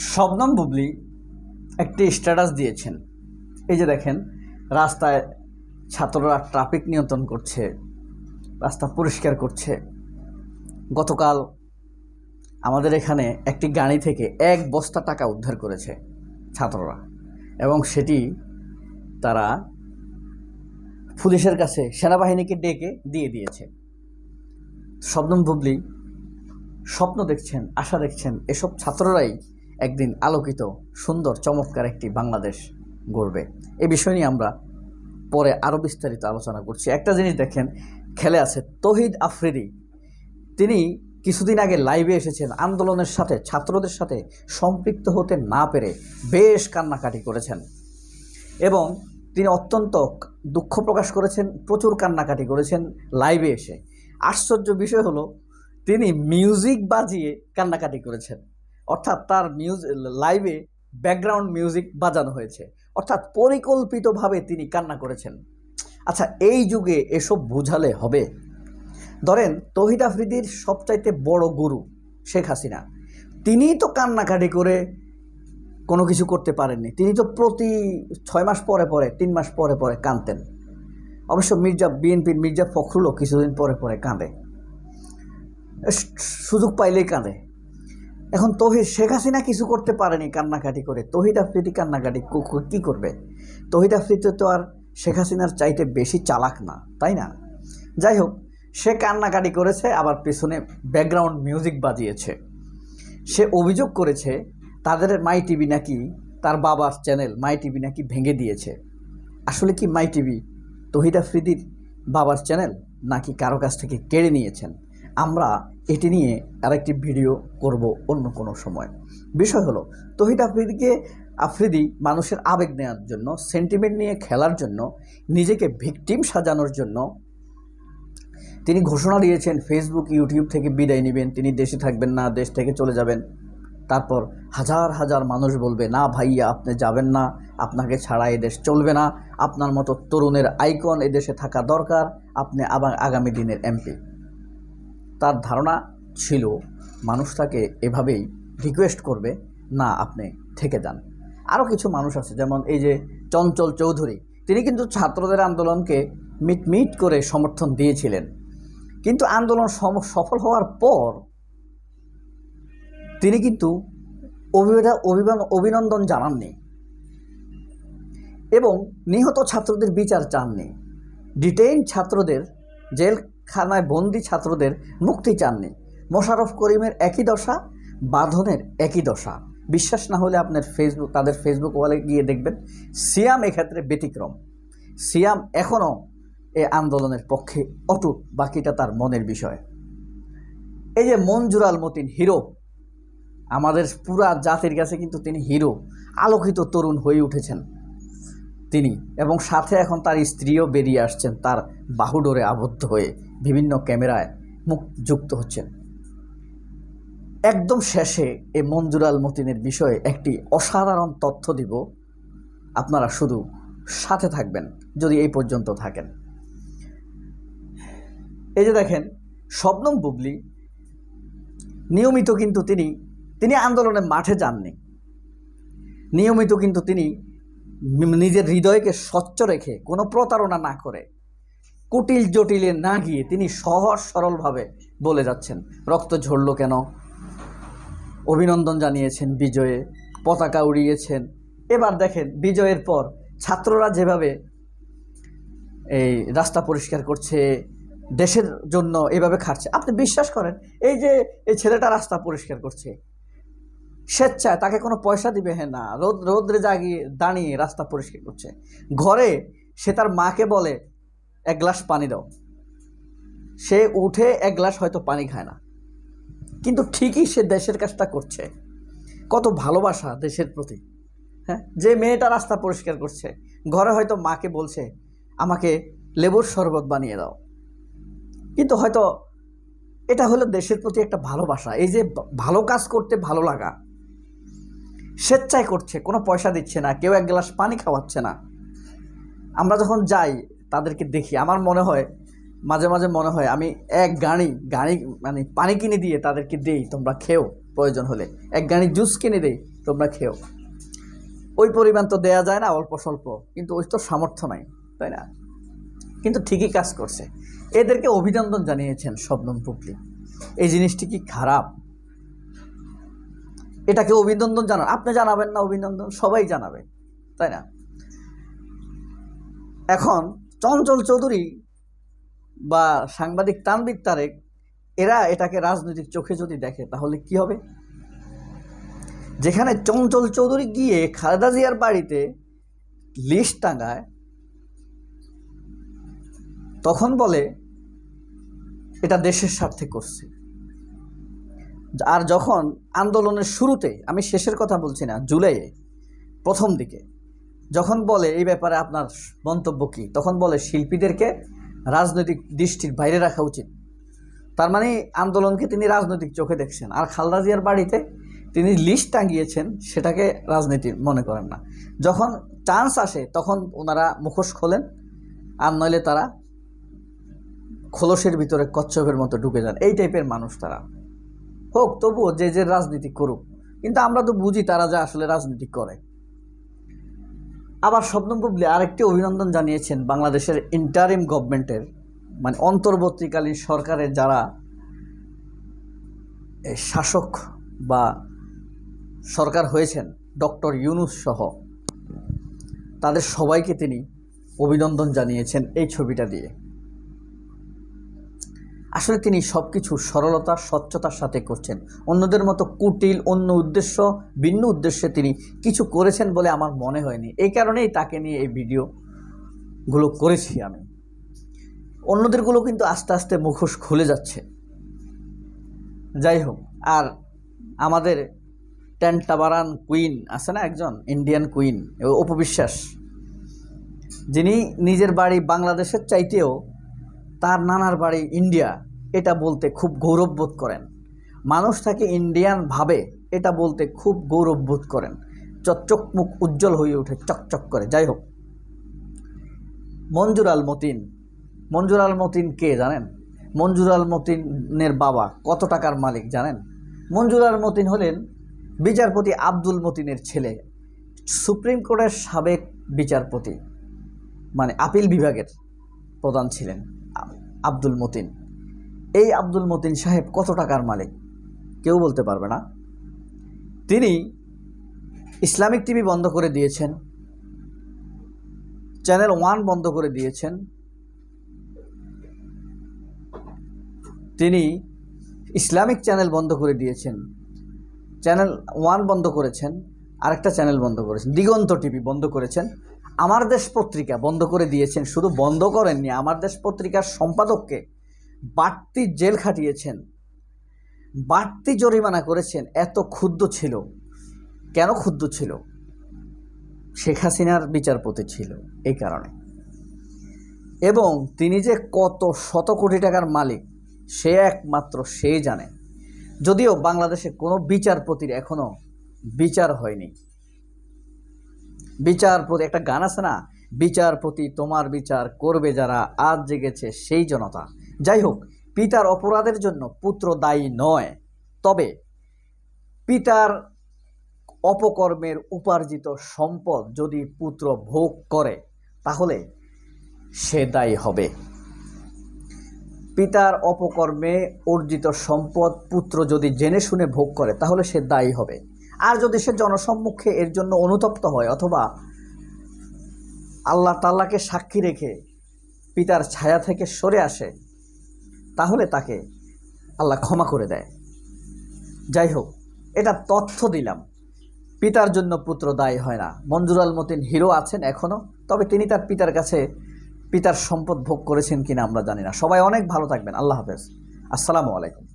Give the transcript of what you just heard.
শবনম বুবলী একটি স্ট্যাটাস দিয়েছেন। এই যে দেখেন, রাস্তায় ছাত্ররা ট্রাফিক নিয়ন্ত্রণ করছে, রাস্তা পরিষ্কার করছে। গতকাল আমাদের এখানে একটি গাড়ি থেকে 1 বস্তা টাকা উদ্ধার করেছে ছাত্ররা, এবং সেটি তারা পুলিশের কাছে সেনাবাহিনীকে ডেকে দিয়ে দিয়েছে। শবনম বুবলী স্বপ্ন দেখছেন, আশা দেখছেন এসব ছাত্ররাই একদিন আলোকিত, সুন্দর, চমৎকার একটি বাংলাদেশ গড়বে। এই বিষয় নিয়ে আমরা পরে আরও বিস্তারিত আলোচনা করছি। একটা জিনিস দেখেন, খেলে আছে তৌহিদ আফ্রিদি। তিনি কিছুদিন আগে লাইভে এসেছেন, আন্দোলনের সাথে, ছাত্রদের সাথে সম্পৃক্ত হতে না পেরে বেশ কান্নাকাটি করেছেন, এবং তিনি অত্যন্ত দুঃখ প্রকাশ করেছেন, প্রচুর কান্নাকাটি করেছেন লাইভে এসে। আশ্চর্য বিষয় হলো, তিনি মিউজিক বাজিয়ে কান্নাকাটি করেছেন, অর্থাৎ তার লাইভে ব্যাকগ্রাউন্ড মিউজিক বাজানো হয়েছে, অর্থাৎ পরিকল্পিতভাবে তিনি কান্না করেছেন। আচ্ছা, এই যুগে এসব বোঝালে হবে? ধরেন, তৌহিদ আফ্রিদির সবচাইতে বড় গুরু শেখ হাসিনা, তিনিই তো কান্নাকাটি করে কোনো কিছু করতে পারেননি। তিনি তো প্রতি 6 মাস পরে পরে, 3 মাস পরে পরে কাঁদতেন। অবশ্য বিএনপির মির্জা ফখরুলও কিছুদিন পরে পরে কাঁদে, সুযোগ পাইলেই কাঁদে। এখন শেখ হাসিনা কিছু করতে পারেনি কান্নাকাটি করে, তৌহিদ আফ্রিদি কান্নাকাটি কী করবে? তৌহিদ আফ্রিদি তো আর শেখ হাসিনার চাইতে বেশি চালাক না, তাই না? যাই হোক, সে কান্নাকাটি করেছে, আবার পেছনে ব্যাকগ্রাউন্ড মিউজিক বাজিয়েছে। সে অভিযোগ করেছে তাদের মাই টিভি নাকি, তার বাবার চ্যানেল মাই টিভি নাকি ভেঙে দিয়েছে। আসলে কি মাই টিভি তৌহিদ আফ্রিদির বাবার চ্যানেল, নাকি কারো কাছ থেকে কেড়ে নিয়েছেন? আমরা এটি নিয়ে আরেকটি ভিডিও করব অন্য কোনো সময়। বিষয় হলো, তৌহিদ আফ্রিদি মানুষের আবেগ নেওয়ার জন্য, সেন্টিমেন্ট নিয়ে খেলার জন্য, নিজেকে ভিকটিম সাজানোর জন্য তিনি ঘোষণা দিয়েছেন ফেসবুক, ইউটিউব থেকে বিদায় নেবেন, তিনি দেশে থাকবেন না, দেশ থেকে চলে যাবেন। তারপর হাজার হাজার মানুষ বলবে, না ভাইয়া আপনি যাবেন না, আপনাকে ছাড়া এদেশ চলবে না, আপনার মতো তরুণের আইকন এদেশে থাকা দরকার, আপনি আবার আগামী দিনের এমপি। তার ধারণা ছিল মানুষ তাকে এভাবেই রিকোয়েস্ট করবে, না আপনি থেকে যান। আরও কিছু মানুষ আছে, যেমন এই যে চঞ্চল চৌধুরী, তিনি কিন্তু ছাত্রদের আন্দোলনকে মিট করে সমর্থন দিয়েছিলেন, কিন্তু আন্দোলন সফল হওয়ার পর তিনি কিন্তু অভিনন্দন জানাননি, এবং নিহত ছাত্রদের বিচার চাননি, ডিটেইন ছাত্রদের, জেলখানায় বন্দি ছাত্রদের মুক্তি চাননি। মোশাররফ করিমের একই দশা, বাঁধনের একই দশা। বিশ্বাস না হলে আপনার তাদের ফেসবুক ওয়ালে গিয়ে দেখবেন। সিয়াম এক্ষেত্রে ব্যতিক্রম। সিয়াম এখনও এই আন্দোলনের পক্ষে অটুট, বাকিটা তার মনের বিষয়। এই যে মঞ্জুর আল মতিন, হিরো, আমাদের পুরা জাতির কাছে কিন্তু তিনি হিরো, আলোকিত তরুণ হয়ে উঠেছেন তিনি, এবং সাথে এখন তার স্ত্রীও বেরিয়ে আসছেন, তার বাহুডোরে আবদ্ধ হয়ে বিভিন্ন ক্যামেরায় মুখ যুক্ত হচ্ছেন। একদম শেষে এই মঞ্জুর আল মতিনের বিষয়ে একটি অসাধারণ তথ্য দিব, আপনারা শুধু সাথে থাকবেন যদি এই পর্যন্ত থাকেন। এই যে দেখেন, শবনম বুবলী নিয়মিত কিন্তু তিনি আন্দোলনের মাঠে যাননি, নিয়মিত কিন্তু তিনি নিজের হৃদয়কে স্বচ্ছ রেখে, কোনো প্রতারণা না করে, কুটিল জটিলে না গিয়ে তিনি সহজ সরলভাবে বলে যাচ্ছেন। রক্ত ঝরল কেন, অভিনন্দন জানিয়েছেন বিজয়ে, পতাকা উড়িয়েছেন। এবার দেখেন, বিজয়ের পর ছাত্ররা যেভাবে এই রাস্তা পরিষ্কার করছে, দেশের জন্য এভাবে খাটছে, আপনি বিশ্বাস করেন? এই যে এই ছেলেটা রাস্তা পরিষ্কার করছে স্বেচ্ছায়, তাকে কোনো পয়সা দিবে হ্যাঁ না, রোদ্রে দাঁড়িয়ে রাস্তা পরিষ্কার করছে। ঘরে সে তার মাকে বলে 1 গ্লাস পানি দাও, সে উঠে 1 গ্লাস হয়তো পানি খায় না, কিন্তু ঠিকই সে দেশের কাজটা করছে। কত ভালোবাসা দেশের প্রতি। হ্যাঁ, যে মেয়েটা রাস্তা পরিষ্কার করছে, ঘরে হয়তো মাকে বলছে আমাকে লেবুর শরবত বানিয়ে দাও, কিন্তু হয়তো এটা হলো দেশের প্রতি একটা ভালোবাসা। এই যে ভালো কাজ করতে ভালো লাগা, স্বেচ্ছায় করছে, কোনো পয়সা দিচ্ছে না, কেউ 1 গ্লাস পানি খাওয়াচ্ছে না। আমরা যখন যাই তাদেরকে দেখি, আমার মনে হয়, মাঝে মাঝে মনে হয় আমি এক গাড়ি মানে পানি কিনে দিয়ে তাদেরকে দেই, তোমরা খেও, প্রয়োজন হলে 1 গাড়ি জুস কিনে দেই, তোমরা খেও। ওই পরিমাণ তো দেয়া যায় না, অল্প স্বল্প, কিন্তু ওই তো সামর্থ্য নাই, তাই না? কিন্তু ঠিকই কাজ করছে। এদেরকে অভিনন্দন জানিয়েছেন শবনম বুবলী। এই জিনিসটি কি খারাপ? এটাকে অভিনন্দন জানান। আপনি জানাবেন না অভিনন্দন? সবাই জানাবে, তাই না? এখন চঞ্চল চৌধুরী বা সাংবাদিক তানভীর তারেক, এরা এটাকে রাজনৈতিক চোখে যদি দেখে তাহলে কি হবে? যেখানে চঞ্চল চৌধুরী গিয়ে খালেদা জিয়ার বাড়িতে লিস্ট টাঙায়, তখন বলে এটা দেশের স্বার্থে করছে। আর যখন আন্দোলনের শুরুতে, আমি শেষের কথা বলছি না, জুলাইয়ে প্রথম দিকে যখন বলে এই ব্যাপারে আপনার মন্তব্য কী, তখন বলে শিল্পীদেরকে রাজনৈতিক দৃষ্টির বাইরে রাখা উচিত। তার মানে আন্দোলনকে তিনি রাজনৈতিক চোখে দেখছেন। আর খালেদা জিয়ার বাড়িতে তিনি লিস্ট টাঙিয়েছেন, সেটাকে রাজনীতি মনে করেন না। যখন চান্স আসে তখন ওনারা মুখোশ খোলেন, আর নইলে তারা খোলসের ভিতরে কচ্ছপের মতো ঢুকে যান। এই টাইপের মানুষ তারা। হোক, তবুও যে যে রাজনীতি করুক, কিন্তু আমরা তো বুঝি তারা যা আসলে রাজনীতি করে। আবার শবনম বুবলী আরেকটি অভিনন্দন জানিয়েছেন বাংলাদেশের ইন্টারিম গভর্নমেন্টের, মানে অন্তর্বর্তীকালীন সরকারের যারা শাসক বা সরকার হয়েছেন, ডক্টর ইউনূস সহ তাদের সবাইকে তিনি অভিনন্দন জানিয়েছেন এই ছবিটা দিয়ে। আসলে তিনি সব কিছু সরলতা স্বচ্ছতার সাথে করছেন। অন্যদের মতো কুটিল অন্য উদ্দেশ্য, ভিন্ন উদ্দেশ্যে তিনি কিছু করেছেন বলে আমার মনে হয়নি। এই কারণেই তাকে নিয়ে এই ভিডিওগুলো করেছি আমি। অন্যদেরগুলো কিন্তু আস্তে আস্তে মুখোশ খুলে যাচ্ছে। যাই হোক, আর আমাদের টেন্টাবারান কুইন আছে না, একজন ইন্ডিয়ান কুইন, অপু বিশ্বাস, যিনি নিজের বাড়ি বাংলাদেশের চাইতেও তার নানার বাড়ি ইন্ডিয়া, এটা বলতে খুব গৌরববোধ করেন। মানুষ তাকে ইন্ডিয়ান ভাবে, এটা বলতে খুব গৌরববোধ করেন। চকচক মুখ উজ্জ্বল হয়ে ওঠে, চকচক করে। যাই হোক, মঞ্জুর আল মতিন, মঞ্জুর আল মতিন কে জানেন? মঞ্জুর আল মতিনের বাবা কত টাকার মালিক জানেন? মঞ্জুর আল মতিন হলেন বিচারপতি আব্দুল মতিনের ছেলে, সুপ্রিম কোর্টের সাবেক বিচারপতি, মানে আপিল বিভাগের প্রধান ছিলেন আব্দুল মতিন। এই আব্দুল মতিন সাহেব কত টাকার মালিক কেউ বলতে পারবে না। তিনি ইসলামিক টিভি বন্ধ করে দিয়েছেন, চ্যানেল 1 বন্ধ করে দিয়েছেন, তিনি ইসলামিক চ্যানেল বন্ধ করে দিয়েছেন, চ্যানেল 1 বন্ধ করেছেন, আরেকটা চ্যানেল বন্ধ করেছেন, দিগন্ত টিভি বন্ধ করেছেন, আমার দেশ পত্রিকা বন্ধ করে দিয়েছেন। শুধু বন্ধ করেননি, আমার দেশ পত্রিকার সম্পাদককে বাড়তি জেল খাটিয়েছেন, বাড়তি জরিমানা করেছেন। এত ক্ষুব্ধ ছিল। কেন ক্ষুব্ধ ছিল? শেখ হাসিনার বিচারপতি ছিল, এই কারণে। এবং তিনি যে কত শত কোটি টাকার মালিক সে একমাত্র সে জানে। যদিও বাংলাদেশে কোনো বিচারপতির এখনো বিচার হয়নি। বিচারপতি, একটা গান আছে না, বিচারপতি তোমার বিচার করবে যারা, আজ জেগেছে সেই জনতা। যাই হোক, পিতার অপরাধের জন্য পুত্র দায়ী নয়, তবে পিতার অপকর্মের উপার্জিত সম্পদ যদি পুত্র ভোগ করে তাহলে সে দায়ী হবে। পিতার অপকর্মে অর্জিত সম্পদ পুত্র যদি জেনে শুনে ভোগ করে তাহলে সে দায়ী হবে। আর যদি সে জনসম্মুখে এর জন্য অনুতপ্ত হয় অথবা আল্লাহ তাআলাকে সাক্ষী রেখে পিতার ছায়া থেকে সরে আসে তাহলে তাকে আল্লাহ ক্ষমা করে দেয়। যাই হোক, এটা তথ্য দিলাম। পিতার জন্য পুত্র দায়ী হয় না। মঞ্জুর আল মতিন হিরো আছেন এখনও, তবে তিনি তার পিতার কাছে পিতার সম্পদ ভোগ করেছেন কিনা আমরা জানি না। সবাই অনেক ভালো থাকবেন। আল্লাহ হাফেজ। আসসালামু আলাইকুম।